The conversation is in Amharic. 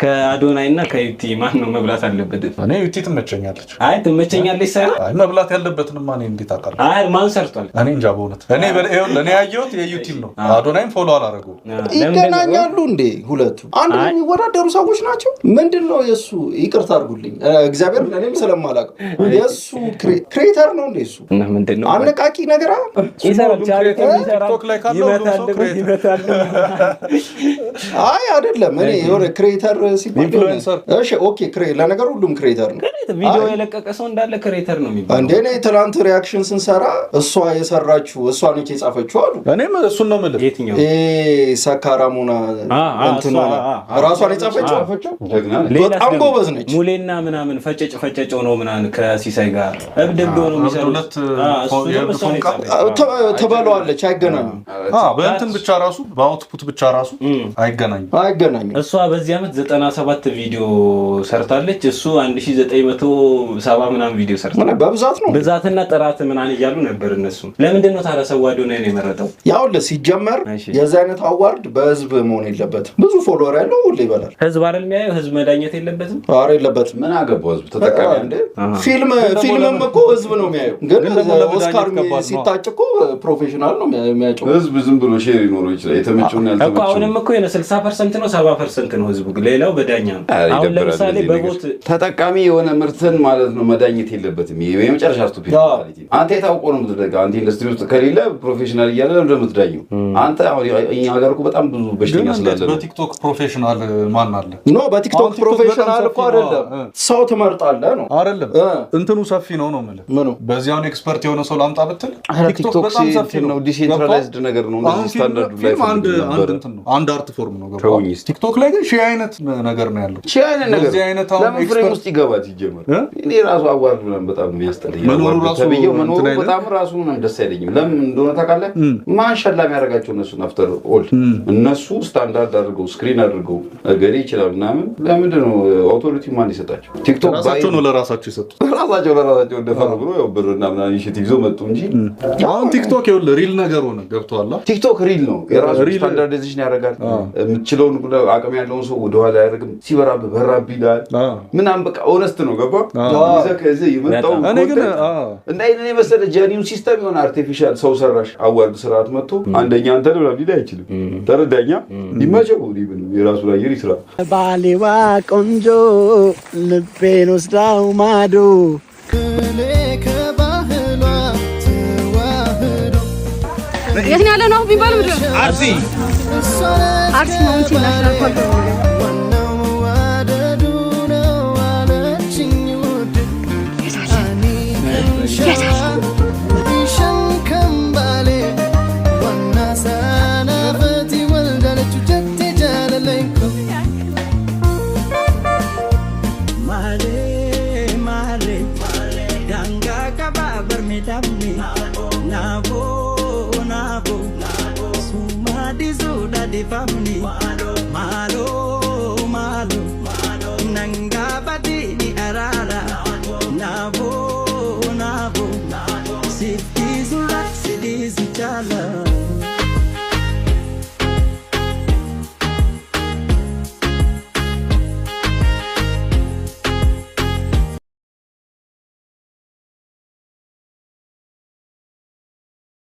ከአዶናይና ከዩቲ ማን ነው መብላት አለበት? እኔ ዩቲ ትመቸኛለች። አይ ትመቸኛለች ሳይሆን አይ መብላት ያለበትን ማን እንዴት አውቃለሁ? አይ ማን ሰርቷል? እኔ እንጃ በእውነት እኔ ያየሁት የዩቲን ነው። አዶናይን ፎሎ አላደረገው። ይገናኛሉ እንዴ ሁለቱ? አንድ የሚወዳደሩ ሰዎች ናቸው። ምንድነው የሱ ይቅርታ አድርጉልኝ እግዚአብሔር እኔም ስለማላውቅ የሱ ክሬተር ነው እንዴ? እሱ እና ምንድነው አነቃቂ ነገር ይሰራል። ቲክቶክ ላይ ካለው ይመታል። አይ አይደለም እኔ የሆነ ክሬተር ሲባል ኢንፍሉዌንሰር እሺ ኦኬ ለነገሩ ሁሉም ክሬተር ነው። ቪዲዮ የለቀቀ ሰው እንዳለ ክሬተር ነው የሚባለው። እንዴ እኔ ትናንት ሪአክሽን ስንሰራ እሷ የሰራችው እሷ ነች የጻፈችው አሉ። እኔም እሱን ነው የምልህ። የትኛው ሰካራሙና እንትና ራሷን የጻፈችው በጣም ጎበዝ ነች። ሙሌና ምናምን ፈጨጨው ነው ምናምን ከሲሳይ ጋር እብድብ ነው የሚሰሩት። ተበለዋለች አይገናኙም። በእንትን ብቻ ራሱ በአውትፑት ብቻ ራሱ አይገናኙም። እሷ በዚህ ዓመት 97 ቪዲዮ ሰርታለች። እሱ 1970 ምናምን ቪዲዮ ሰርታለች። በብዛት ነው ብዛትና ጥራት ምናምን እያሉ ነበር እነሱ። ለምንድን ነው ታዲያ ሰው አዶናይን የመረጠው? ያው ሲጀመር የዛ አይነት አዋርድ በህዝብ መሆን የለበትም። ብዙ ፎሎወር ያለው ሁሉ ይበላል። ህዝብ አይደል የሚያየው? ህዝብ መዳኘት የለበትም? ኧረ የለበትም። ምን አገባው ህዝብ ተጠቃሚ እንደ ፊልምም እኮ ህዝብ ነው የሚያየው። ግን ኦስካር ሲታጭ እኮ ፕሮፌሽናል ነው የሚያጨው። ህዝብ ዝም ብሎ ሼር ይኖረው ይችላል። የተመቸውና ያልተመቸው እኮ አሁንም እኮ 60% ነው 70% ነው ህዝቡ። ሌላው በዳኛ ነው። አሁን ለምሳሌ በቦት ተጠቃሚ የሆነ ምርትን ማለት ነው መዳኘት የለበትም። ይሄ የመጨረሻ ስቱፒዲቲ። አንተ የታውቀው ነው የምትደጋ አንተ ኢንዱስትሪ ውስጥ ከሌለ ፕሮፌሽናል እያለ ነው እንደምትዳኘው። አንተ አሁን እኛ ሀገር እኮ በጣም ብዙ በሽተኛ ስላለ በቲክቶክ ፕሮፌሽናል ማን አለ? ኖ በቲክቶክ ፕሮፌሽናል እኮ አይደለም ሰው ትመርጣለህ ነው አይደለም። እንትኑ ሰፊ ነው የምልህ። ምኑ በዚህ አሁን ኤክስፐርት የሆነ ሰው ላምጣ ብትል ቲክቶክ በጣም ሰፊ ነው። ዲሴንትራላይዝድ ነገር ነው። እንደዚህ ስታንዳርዱ ላይ አንድ አርት ፎርም ነው ገባ። ቲክቶክ ላይ ግን ሺህ አይነት ነገር ነው ያለው። ሺህ አይነት ነገር ለምን ፍሬም ውስጥ ይገባል? ሲጀመር እኔ ራሱ አዋርድ ምናምን በጣም የሚያስጠላኝ መኖሩ በጣም ራሱ ምናምን ደስ አይለኝም። ለምን እንደሆነ ታውቃለህ? ማን ሸላሚ ያደርጋቸው እነሱን አፍተር ኦል እነሱ ስታንዳርድ አድርገው ስክሪን አድርገው እገሌ ይችላል ምናምን። ለምንድን ነው አውቶሪቲ ማን ይሰጣቸው? ቲክቶክ ራሳቸው ነው ለራሳቸው ይሰጡ። ራሳቸው እንደፈሩ ብሎ ያው ብርና ምናምን ኢኒሼቲቭ ይዘው መጡ እንጂ አሁን ቲክቶክ ይኸውልህ ሪል ነገር ሆነ። ገብቶሃል? ቲክቶክ ሪል ነው። የራሱ ስታንዳርዳይዜሽን ያደርጋል። የምትችለውን አቅም ያለውን ሰው ወደኋላ አያደርግም። ሲበራብህ በራብህ ይላል ምናምን። በቃ ኦነስት ነው። ገባ ይዘህ ከዚህ የመጣው እና ይሄን የመሰለ ጀኒው ሲስተም የሆነ አርቲፊሻል ሰው ሰራሽ አዋርድ ስርዓት መጥቶ አንደኛ አንተ ነው ሊል አይችልም። ተረዳኛ? ይመቸው የራሱ ላይ ይስራ። ባሌዋ ቆንጆ ልቤን ወስዳው ማዶ የት ነው ያለነው ቢባል ምንድን ነው? አርሲ ማውንቴን ናሽናል ፓርክ ነው። Family